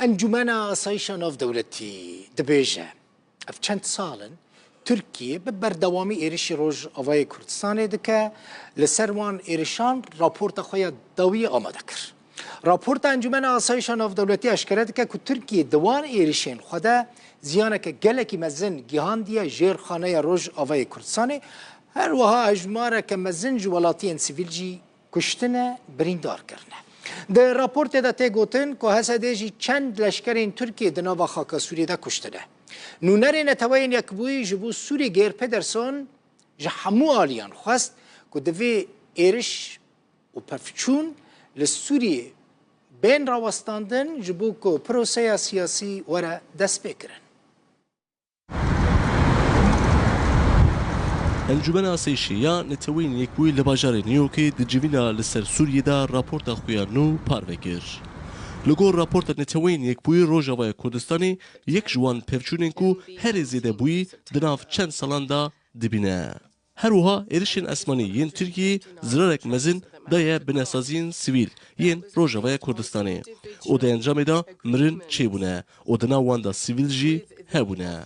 انجمن آسایشا ناف دولتی دبیجه اف چند سالن ترکیه به بردوامی ایرشی روژ آوای کردستان دکه لسر وان ایرشان راپورت خواه داوی آماده کر. راپورت انجمن آسایشا ناف دولتی اشکره دکه که ترکیه دوان ایرشین خوده زیانه که گلکی مزن گیهاندیه جیر خانه روژ آوای کردستان هر وها اجماره که مزن جوالاتین سیویل جی کشتنه بریندار کرنه. در راپورت دا تگوتن که هسته جی چند لشکرین ترکیه دناوا خاک سوریه دا کشتنه. نونر نتوین یکبوی جبو سوری گیر پدرسون جهمو آلیان خواست که دوی ایرش و پفچون لسوری بین راوستاندن جبو که پروسه سیاسی وره دست بکرن. انجمن آسایشیا نتوین یکبوی لباجار نیوکی دجوینا لسر سوریه دا راپورت خویا نو پاروکر. لگور راپورت نتوین یکبوی روجاوای کردستانی یک جوان پفچونین کو هر زیده بوی دناف چند سالان دا دبینه. هر وها ایرشین اسمانی ین ترکیه زرارک مزن دایه بناسازین سیویل ین روجاوای کردستانی. او دا انجام دا مرن چه بونه او دنا وان دا سیویل جی هبونه.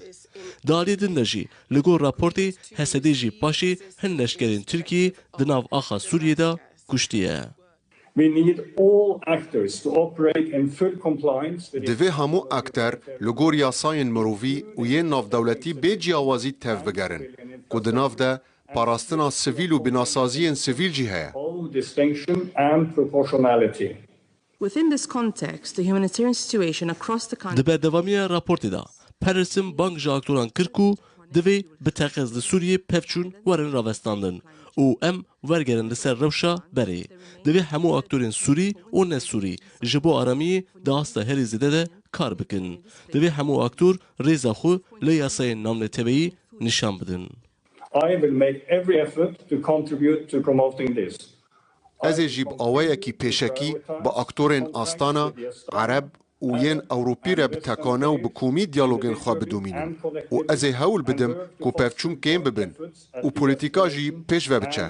دالی دندجی لگور راپورتی حسدی جی پاشی هن لشکرین ترکیه دناف آخا سوریه دا کشتیه. دوی همو اکتر لگور یاساین مروی و یه ناف دولتی بیجی آوازی تف بگرن که دناف ده پاراستنا سویل و بناسازی سویل جی هیا. Within this context, the humanitarian situation across the country. دبه دوامی راپورتی دا پرسم بانک جا اکتوران کرکو دوی بتاقز لسوریه پفچون ورن راوستاندن او ام ورگرن لسر روشا بری دوی همو اکتورین سوری و نه سوری جبو آرامی داستا هری زده ده کار بکن دوی همو اکتور ریزا خو لیاسای نام تبعی نشان بدن. I will make every effort to contribute to promoting this. از جیب آوائه کی پیشکی با اکتورین آستانا عرب و ین اوروپی را بتکانه و بکومی دیالوگین خواه بدومینم و از هول بدم که پفچون کم ببین و پولیتیکا جی پیش و بچه.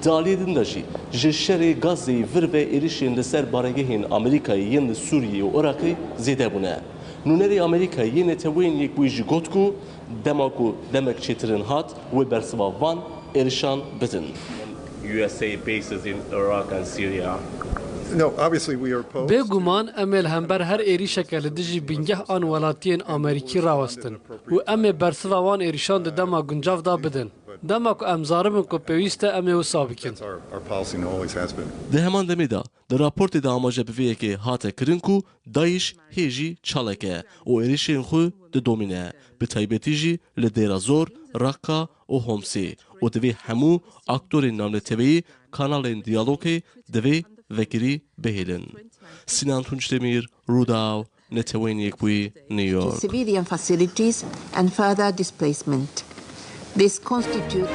دالی دندجی جشری گازی ور و ایرشین لسر بارگهین آمریکایی ین سوریه و عراقی زیده بونه. نونری آمریکایی نتوین یک بویجی گوت کو دمک چیترین هات و برسوا وان ایرشان بدن. USA bases in Iraq and Syria. No, obviously we are opposed. بگومان امل همبر هر ایری شکل دجی بینگه آن ولاتین آمریکی راوستن و ام برسوا وان ایریشان ده دما گنجاف دا بدن دما کو امزارم کو پیوسته ام و سابقن. ده همان دمیدا در راپورت دا آماجه بویه که هات کرنکو دایش هیجی چالکه و ایریشین خو ده دومینه به تایبتی جی لدیرا زور رقا و همسی و دوی همو اکتور نام تبعی کانال دیالوگی دوی وکری بهیلن. سینان تونچدمیر روداو نتوین یک بوی نیویورک. Civilian facilities and further displacement. This constitutes